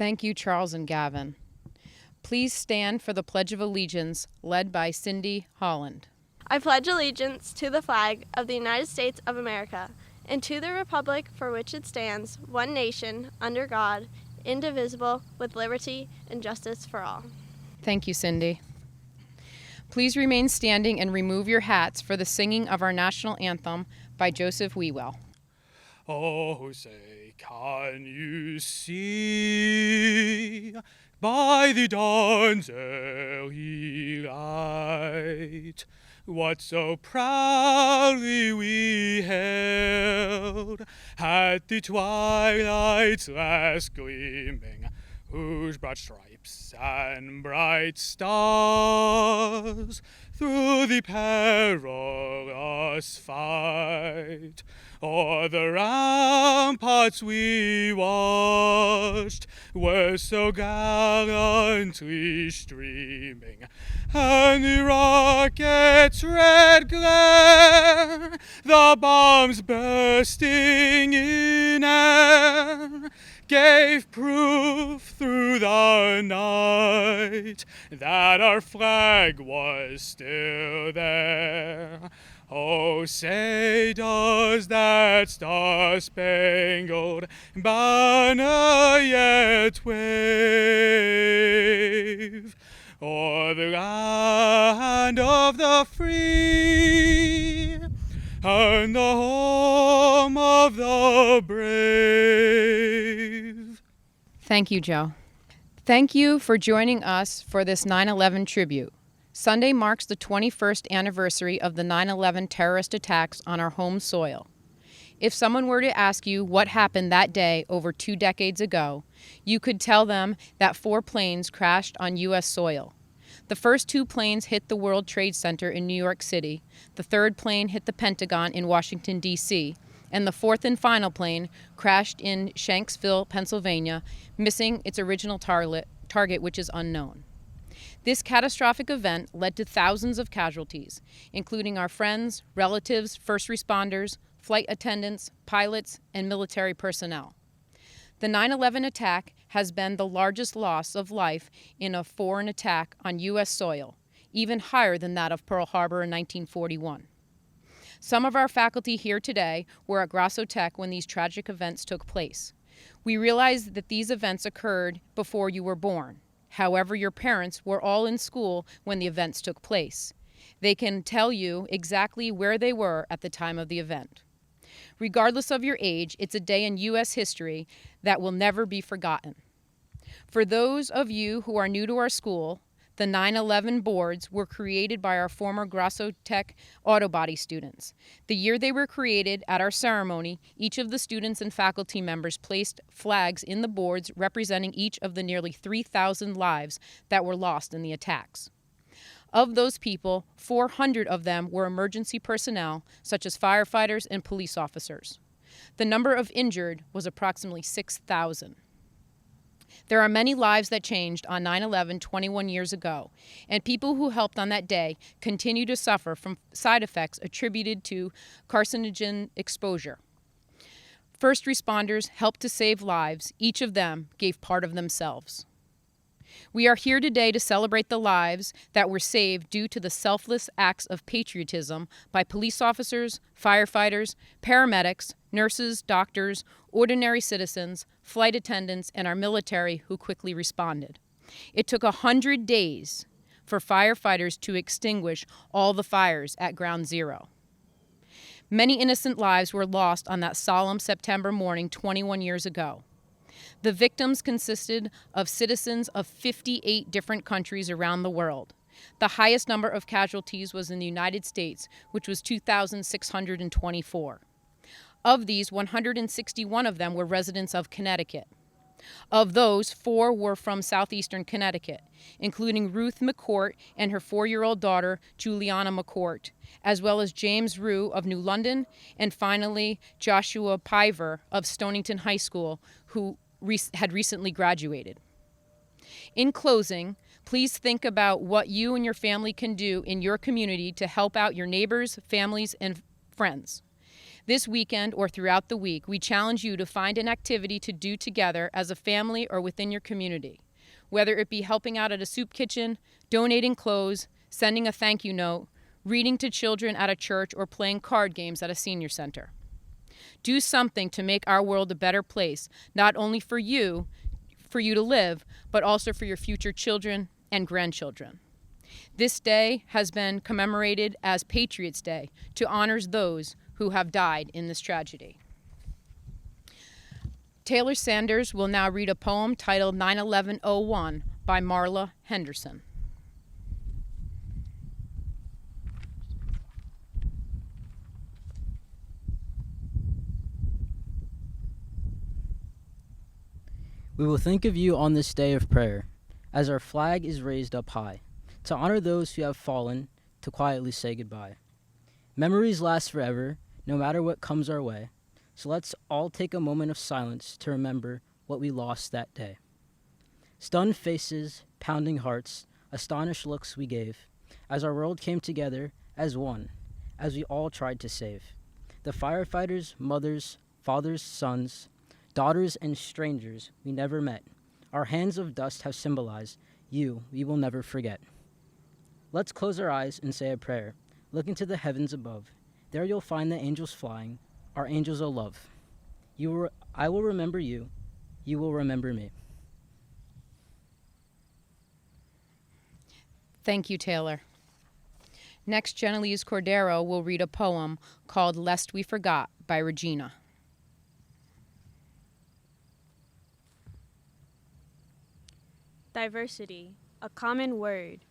Thank you, Charles and Gavin. Please stand for the Pledge of Allegiance, led by Cindy Holland. I pledge allegiance to the flag of the United States of America and to the republic for which it stands, one nation, under God, indivisible, with liberty and justice for all. Thank you, Cindy. Please remain standing and remove your hats for the singing of our national anthem by Joseph Whewell. Oh, say, can you see by the dawn's early light what so proudly we hailed at the twilight's last gleaming, whose broad stripes and bright stars through the perilous fight o'er the ramparts we watched were so gallantly streaming, and the rocket's red glare, the bombs bursting in air, gave proof through the night that our flag was still there. Oh, say does that star-spangled banner yet wave o'er the land of the free and the home of the brave? Thank you, Joe. Thank you for joining us for this 9/11 tribute. Sunday marks the 21st anniversary of the 9/11 terrorist attacks on our home soil. If someone were to ask you what happened that day over 2 decades ago, you could tell them that 4 planes crashed on U.S. soil. The first 2 planes hit the World Trade Center in New York City, the third plane hit the Pentagon in Washington, D.C., and the fourth and final plane crashed in Shanksville, Pennsylvania, missing its original target, which is unknown. This catastrophic event led to thousands of casualties, including our friends, relatives, first responders, flight attendants, pilots, and military personnel. The 9/11 attack has been the largest loss of life in a foreign attack on U.S. soil, even higher than that of Pearl Harbor in 1941. Some of our faculty here today were at Grasso Tech when these tragic events took place. We realize that these events occurred before you were born. However, your parents were all in school when the events took place. They can tell you exactly where they were at the time of the event. Regardless of your age, it's a day in U.S. history that will never be forgotten. For those of you who are new to our school, the 9/11 boards were created by our former Grasso Tech auto body students. The year they were created, at our ceremony, each of the students and faculty members placed flags in the boards representing each of the nearly 3,000 lives that were lost in the attacks. Of those people, 400 of them were emergency personnel, such as firefighters and police officers. The number of injured was approximately 6,000. There are many lives that changed on 9/11 21 years ago, and people who helped on that day continue to suffer from side effects attributed to carcinogen exposure. First responders helped to save lives. Each of them gave part of themselves. We are here today to celebrate the lives that were saved due to the selfless acts of patriotism by police officers, firefighters, paramedics, nurses, doctors, ordinary citizens, flight attendants, and our military who quickly responded. It took 100 days for firefighters to extinguish all the fires at Ground Zero. Many innocent lives were lost on that solemn September morning 21 years ago. The victims consisted of citizens of 58 different countries around the world. The highest number of casualties was in the United States, which was 2,624. Of these, 161 of them were residents of Connecticut. Of those, 4 were from southeastern Connecticut, including Ruth McCourt and her 4-year-old daughter, Juliana McCourt, as well as James Rue of New London, and finally Joshua Piver of Stonington High School, who had recently graduated. In closing, please think about what you and your family can do in your community to help out your neighbors, families, and friends. This weekend or throughout the week, we challenge you to find an activity to do together as a family or within your community, whether it be helping out at a soup kitchen, donating clothes, sending a thank you note, reading to children at a church, or playing card games at a senior center. Do something to make our world a better place, not only for you to live, but also for your future children and grandchildren. This day has been commemorated as Patriots' Day to honor those who have died in this tragedy. Taylor Sanders will now read a poem titled 9/11/01 by Marla Henderson. We will think of you on this day of prayer, as our flag is raised up high, to honor those who have fallen, to quietly say goodbye. Memories last forever, no matter what comes our way, so let's all take a moment of silence to remember what we lost that day. Stunned faces, pounding hearts, astonished looks we gave, as our world came together as one, as we all tried to save. The firefighters, mothers, fathers, sons, daughters, and strangers we never met, our hands of dust have symbolized you we will never forget. Let's close our eyes and say a prayer, looking to the heavens above. There you'll find the angels flying, our angels of love. I will remember you, you will remember me. Thank you, Taylor. Next, Genelise Cordero will read a poem called Lest We Forgot by Regina. Diversity, a common word.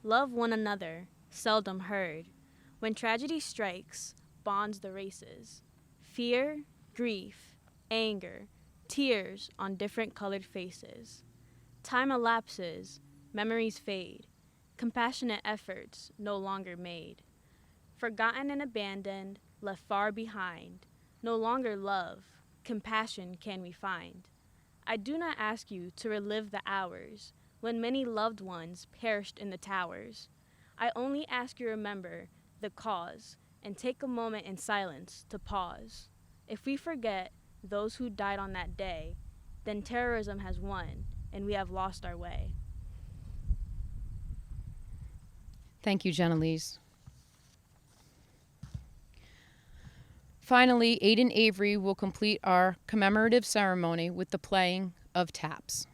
Love one another, seldom heard. When tragedy strikes, bonds the races. Fear, grief, anger, tears on different colored faces. Time elapses, memories fade. Compassionate efforts no longer made. Forgotten and abandoned, left far behind. No longer love, compassion can we find. I do not ask you to relive the hours when many loved ones perished in the towers. I only ask you remember the cause and take a moment in silence to pause. If we forget those who died on that day, then terrorism has won and we have lost our way. Thank you, Genelise. Finally, Aiden Avery will complete our commemorative ceremony with the playing of taps.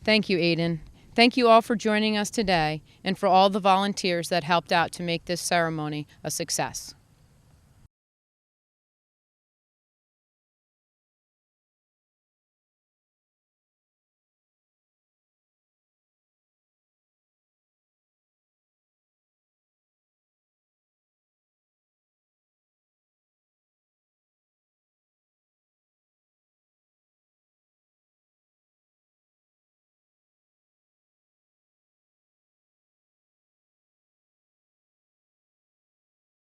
Thank you, Aiden. Thank you all for joining us today and for all the volunteers that helped out to make this ceremony a success.